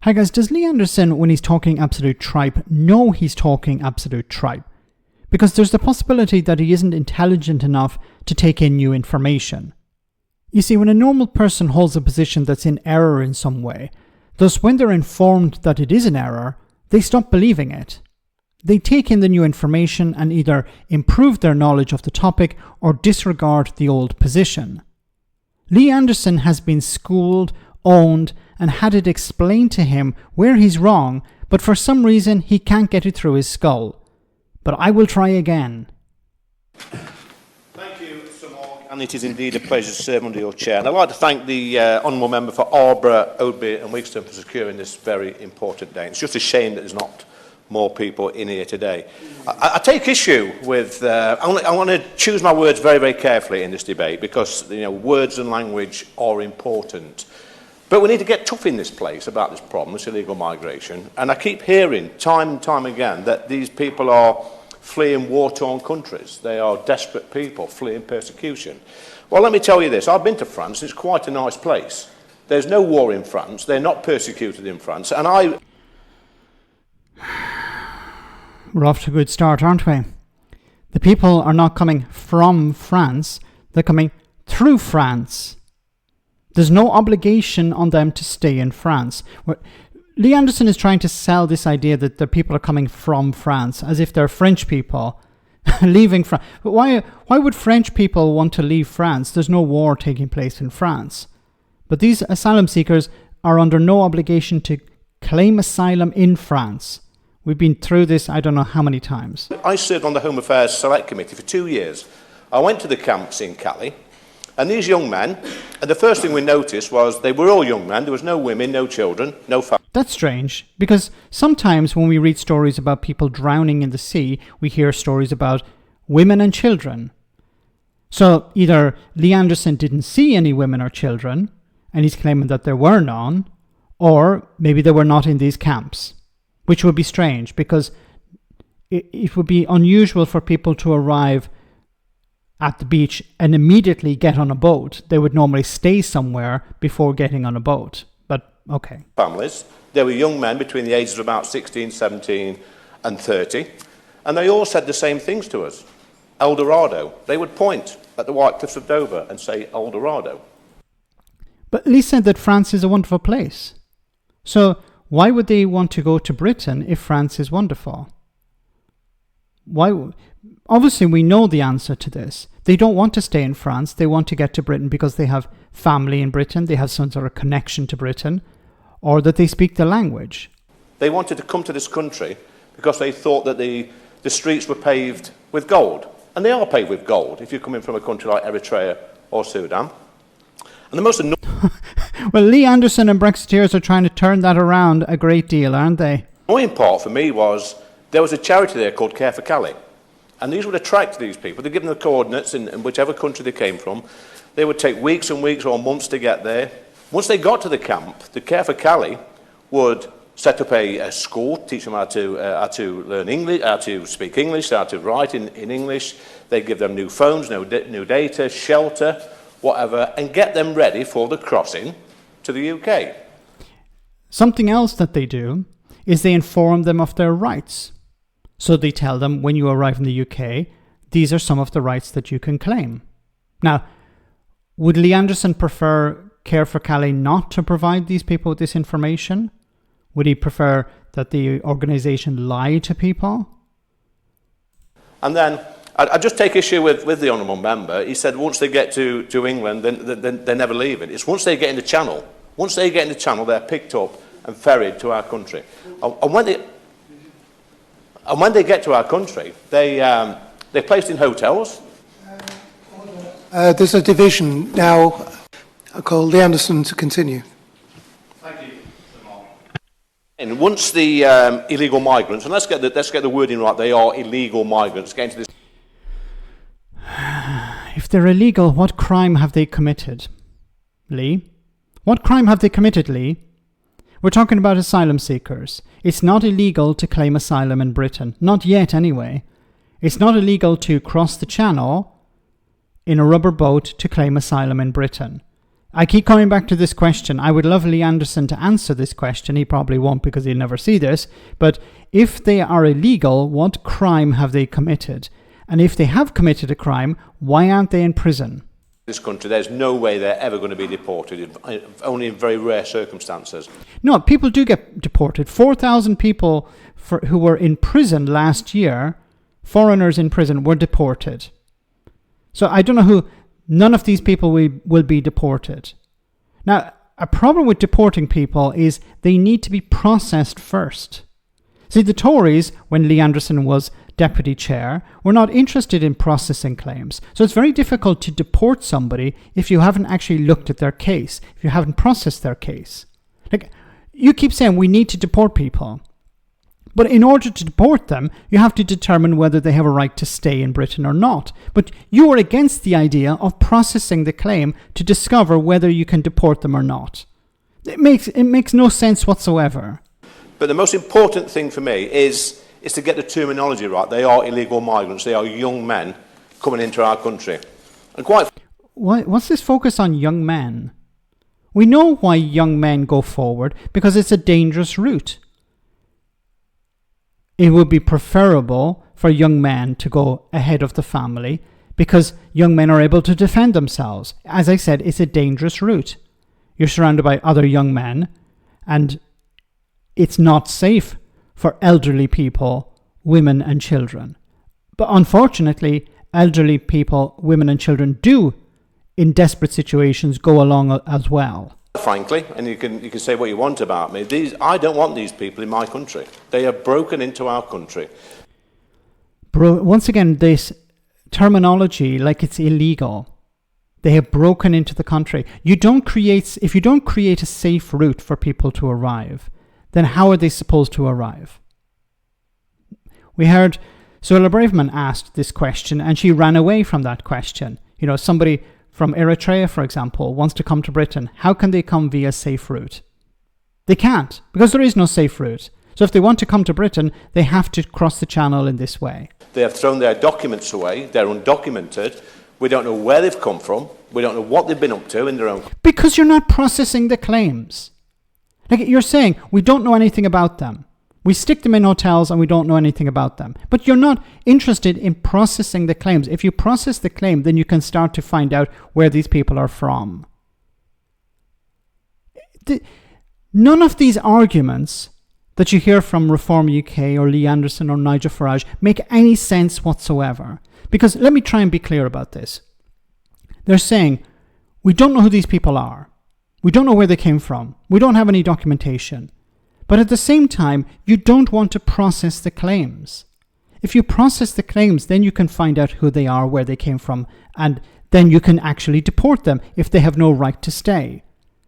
Hi guys, does Lee Anderson, when he's talking absolute tripe, know he's talking absolute tripe? Because there's the possibility that he isn't intelligent enough to take in new information. You see, when a normal person holds a position that's in error in some way, thus when they're informed that it is an error, they stop believing it. They take in the new information and either improve their knowledge of the topic or disregard the old position. Lee Anderson has been schooled, owned, and had it explained to him where he's wrong, but for some reason he can't get it through his skull. But I will try again. Thank you, Sir Mark, and it is indeed a pleasure to serve under your chair. And I'd like to thank the Honourable Member for Arborough, Oadby and Wigston for securing this very important day. It's just a shame that there's not more people in here today. I take issue with, I want to choose my words very, very carefully in this debate because, words and language are important. But we need to get tough in this place about this problem, this illegal migration. And I keep hearing time and time again that these people are fleeing war-torn countries. They are desperate people fleeing persecution. Well, let me tell you this. I've been to France. It's quite a nice place. There's no war in France. They're not persecuted in France. And We're off to a good start, aren't we? The people are not coming from France. They're coming through France. There's no obligation on them to stay in France. Lee Anderson is trying to sell this idea that the people are coming from France, as if they're French people leaving France. But why would French people want to leave France? There's no war taking place in France. But these asylum seekers are under no obligation to claim asylum in France. We've been through this I don't know how many times. I served on the Home Affairs Select Committee for 2 years. I went to the camps in Calais. And these young men, and the first thing we noticed was they were all young men. There was no women, no children, no family. That's strange, because sometimes when we read stories about people drowning in the sea, we hear stories about women and children. So either Lee Anderson didn't see any women or children, and he's claiming that there were none, or maybe they were not in these camps, which would be strange, because it would be unusual for people to arrive at the beach and immediately get on a boat. They would normally stay somewhere before getting on a boat. But, okay. Families. They were young men between the ages of about 16, 17 and 30. And they all said the same things to us. El Dorado. They would point at the White Cliffs of Dover and say El Dorado. But Lee said that France is a wonderful place. So why would they want to go to Britain if France is wonderful? Why? Obviously, we know the answer to this. They don't want to stay in France. They want to get to Britain because they have family in Britain, they have some sort of connection to Britain, or that they speak the language. They wanted to come to this country because they thought that the streets were paved with gold. And they are paved with gold if you're coming from a country like Eritrea or Sudan. And the most Well, Lee Anderson and Brexiteers are trying to turn that around a great deal, aren't they? annoying part for me was there was a charity there called Care for Calais. And these would attract these people. They'd give them the coordinates in whichever country they came from. They would take weeks and weeks or months to get there. Once they got to the camp, the Care for Calais would set up a school, teach them how to learn English, how to speak English, how to write in English. They'd give them new phones, new data, shelter, whatever, and get them ready for the crossing to the UK. Something else that they do is they inform them of their rights. So they tell them, when you arrive in the UK, these are some of the rights that you can claim. Now, would Lee Anderson prefer Care for Calais not to provide these people with this information? Would he prefer that the organisation lie to people? And then, I just take issue with the Honourable Member. He said once they get to England, then they're never leaving. It's once they get in the Channel. Once they get in the Channel, they're picked up and ferried to our country. And when they get to our country, they're placed in hotels. There's a division now. I'll call Lee Anderson to continue. Thank you, Sir Mark. And once the illegal migrants, and let's get the wording right, they are illegal migrants, get into this. If they're illegal, what crime have they committed, Lee? What crime have they committed, Lee? We're talking about asylum seekers. It's not illegal to claim asylum in Britain. Not yet, anyway. It's not illegal to cross the Channel in a rubber boat to claim asylum in Britain. I keep coming back to this question. I would love Lee Anderson to answer this question. He probably won't because he'll never see this. But if they are illegal, what crime have they committed? And if they have committed a crime, why aren't they in prison? This country, there's no way they're ever going to be deported, only in very rare circumstances. No, people do get deported. 4,000 people who were in prison last year, foreigners in prison, were deported. So I don't know who, none of these people will be deported. Now, a problem with deporting people is they need to be processed first. See, the Tories, when Lee Anderson was deputy chair, were not interested in processing claims. So it's very difficult to deport somebody if you haven't actually looked at their case, if you haven't processed their case. Like, you keep saying we need to deport people. But in order to deport them, you have to determine whether they have a right to stay in Britain or not. But you are against the idea of processing the claim to discover whether you can deport them or not. It makes no sense whatsoever. But the most important thing for me is to get the terminology right. They are illegal migrants. They are young men coming into our country. And what's this focus on young men? We know why young men go forward, because it's a dangerous route. It would be preferable for young men to go ahead of the family because young men are able to defend themselves. As I said, it's a dangerous route. You're surrounded by other young men, and it's not safe for elderly people, women and children. But unfortunately, elderly people, women and children do, in desperate situations, go along as well. Frankly, and you can say what you want about me, I don't want these people in my country. They have broken into our country. Once again, this terminology, like it's illegal. They have broken into the country. If you don't create a safe route for people to arrive, then how are they supposed to arrive? We heard Suella Braverman asked this question and she ran away from that question. Somebody from Eritrea, for example, wants to come to Britain. How can they come via safe route? They can't, because there is no safe route. So if they want to come to Britain, they have to cross the channel in this way. They have thrown their documents away. They're undocumented. We don't know where they've come from. We don't know what they've been up to in their own... Because you're not processing the claims. Like you're saying, we don't know anything about them. We stick them in hotels and we don't know anything about them. But you're not interested in processing the claims. If you process the claim, then you can start to find out where these people are from. None of these arguments that you hear from Reform UK or Lee Anderson or Nigel Farage make any sense whatsoever. Because let me try and be clear about this. They're saying, we don't know who these people are. We don't know where they came from. We don't have any documentation. But at the same time, you don't want to process the claims. If you process the claims, then you can find out who they are, where they came from, and then you can actually deport them if they have no right to stay.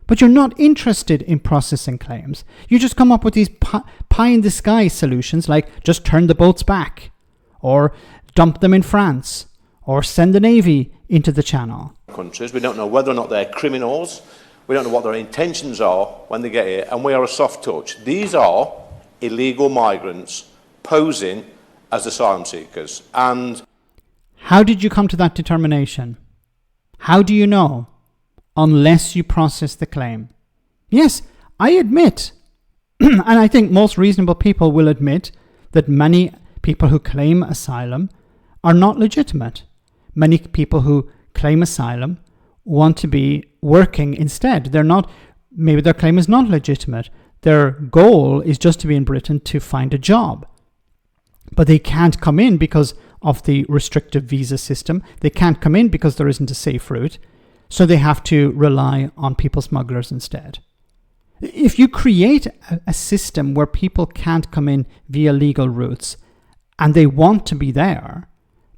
But you're not interested in processing claims. You just come up with these pie-in-the-sky solutions like just turn the boats back, or dump them in France, or send the Navy into the Channel. Countries, we don't know whether or not they're criminals. We don't know what their intentions are when they get here, and we are a soft touch. These are illegal migrants posing as asylum seekers. And how did you come to that determination? How do you know? Unless you process the claim. Yes, I admit, and I think most reasonable people will admit, that many people who claim asylum are not legitimate. Many people who claim asylum want to be working instead. Maybe their claim is not legitimate. Their goal is just to be in Britain to find a job. But they can't come in because of the restrictive visa system. They can't come in because there isn't a safe route. So they have to rely on people smugglers instead. If you create a system where people can't come in via legal routes and they want to be there,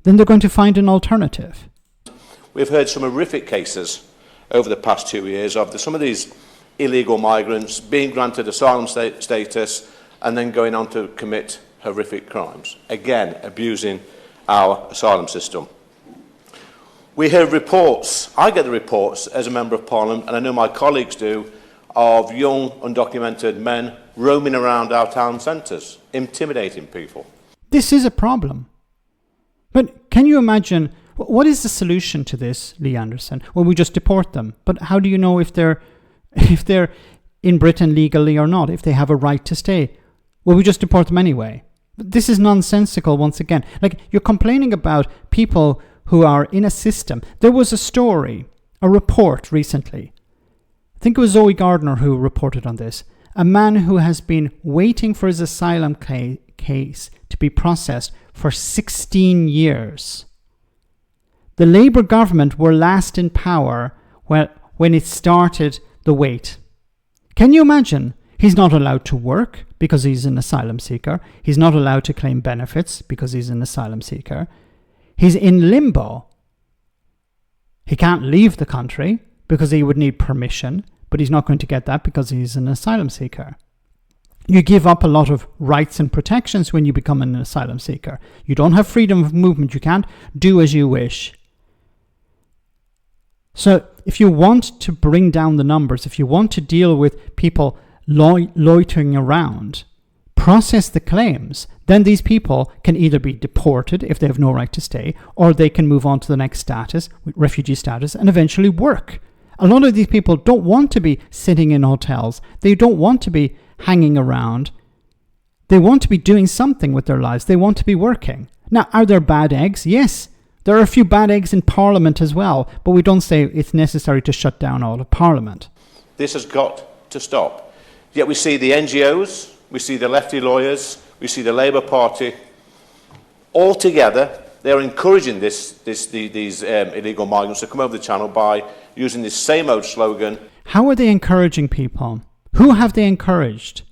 then they're going to find an alternative. We've heard some horrific cases over the past 2 years of some of these illegal migrants being granted asylum status and then going on to commit horrific crimes. Again, abusing our asylum system. We hear reports, I get the reports as a Member of Parliament, and I know my colleagues do, of young undocumented men roaming around our town centres, intimidating people. This is a problem. But can you imagine, What is the solution to this, Lee Anderson? Well, we just deport them. But how do you know if they're if they're in Britain legally or not, if they have a right to stay? Well, we just deport them anyway. This is nonsensical once again. Like, you're complaining about people who are in a system. There was a story, a report recently. I think it was Zoe Gardner who reported on this. A man who has been waiting for his asylum case to be processed for 16 years. The Labour government were last in power when it started the wait. Can you imagine? He's not allowed to work because he's an asylum seeker. He's not allowed to claim benefits because he's an asylum seeker. He's in limbo. He can't leave the country because he would need permission, but he's not going to get that because he's an asylum seeker. You give up a lot of rights and protections when you become an asylum seeker. You don't have freedom of movement. You can't do as you wish. So if you want to bring down the numbers, if you want to deal with people loitering around, process the claims, then these people can either be deported if they have no right to stay, or they can move on to the next status, refugee status, and eventually work. A lot of these people don't want to be sitting in hotels. They don't want to be hanging around. They want to be doing something with their lives. They want to be working. Now, are there bad eggs? Yes. There are a few bad eggs in Parliament as well, but we don't say it's necessary to shut down all of Parliament. This has got to stop. Yet we see the NGOs, we see the lefty lawyers, we see the Labour Party, all together, they're encouraging these illegal migrants to come over the channel by using this same old slogan. How are they encouraging people? Who have they encouraged?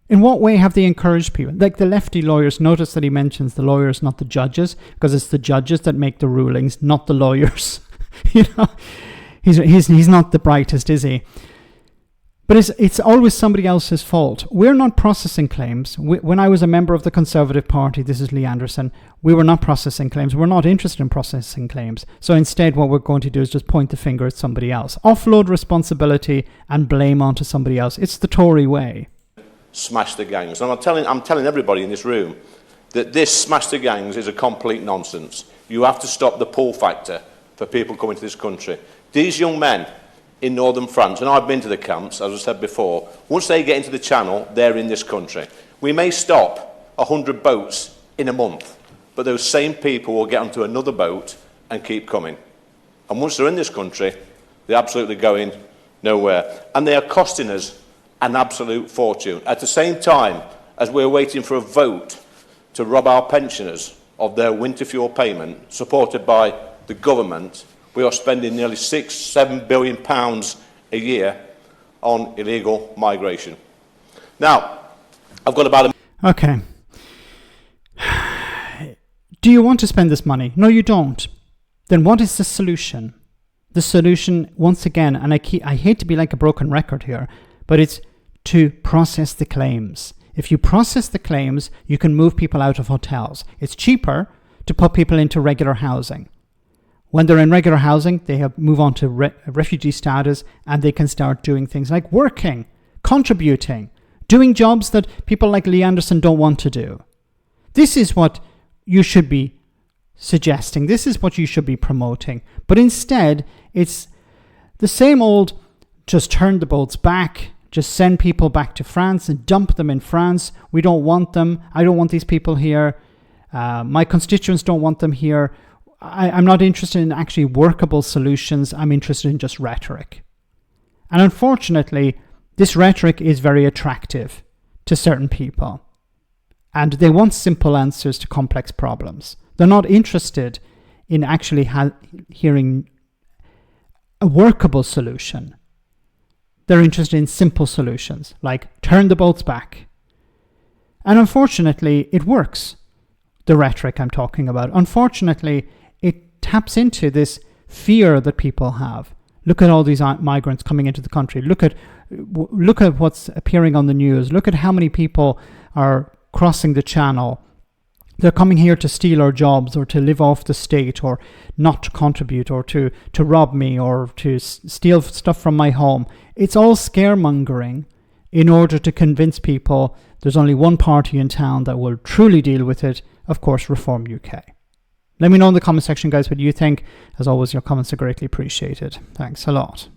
In what way have they encouraged people? Like the lefty lawyers, notice that he mentions the lawyers, not the judges, because it's the judges that make the rulings, not the lawyers. You know, he's not the brightest, is he? But it's always somebody else's fault. We're not processing claims. When I was a member of the Conservative Party, this is Lee Anderson, we were not processing claims. We're not interested in processing claims. So instead, what we're going to do is just point the finger at somebody else. Offload responsibility and blame onto somebody else. It's the Tory way. Smash the gangs. And I'm telling everybody in this room that this smash the gangs is a complete nonsense. You have to stop the pull factor for people coming to this country. These young men in northern France, and I've been to the camps, as I said before, once they get into the channel, they're in this country. We may stop 100 boats in a month, but those same people will get onto another boat and keep coming. And once they're in this country, they're absolutely going nowhere. And they are costing us an absolute fortune. At the same time as we're waiting for a vote to rob our pensioners of their winter fuel payment, supported by the government, we are spending nearly £6-7 billion a year on illegal migration. Now, I've got about a... Okay. Do you want to spend this money? No, you don't. Then what is the solution? The solution, once again, and I hate to be like a broken record here, but it's to process the claims. If you process the claims, you can move people out of hotels. It's cheaper to put people into regular housing. When they're in regular housing, they move on to refugee status, and they can start doing things like working, contributing, doing jobs that people like Lee Anderson don't want to do. This is what you should be suggesting. This is what you should be promoting. But instead, it's the same old, just turn the boats back, just send people back to France and dump them in France. We don't want them. I don't want these people here. My constituents don't want them here. I'm not interested in actually workable solutions. I'm interested in just rhetoric. And unfortunately, this rhetoric is very attractive to certain people. And they want simple answers to complex problems. They're not interested in actually hearing a workable solution. They're interested in simple solutions, like turn the boats back. And unfortunately, it works. The rhetoric I'm talking about. Unfortunately, it taps into this fear that people have. Look at all these migrants coming into the country. Look at what's appearing on the news. Look at how many people are crossing the channel. They're coming here to steal our jobs, or to live off the state, or not to contribute, or to rob me, or to steal stuff from my home. It's all scaremongering in order to convince people there's only one party in town that will truly deal with it. Of course, Reform UK. Let me know in the comment section, guys, what you think. As always, your comments are greatly appreciated. Thanks a lot.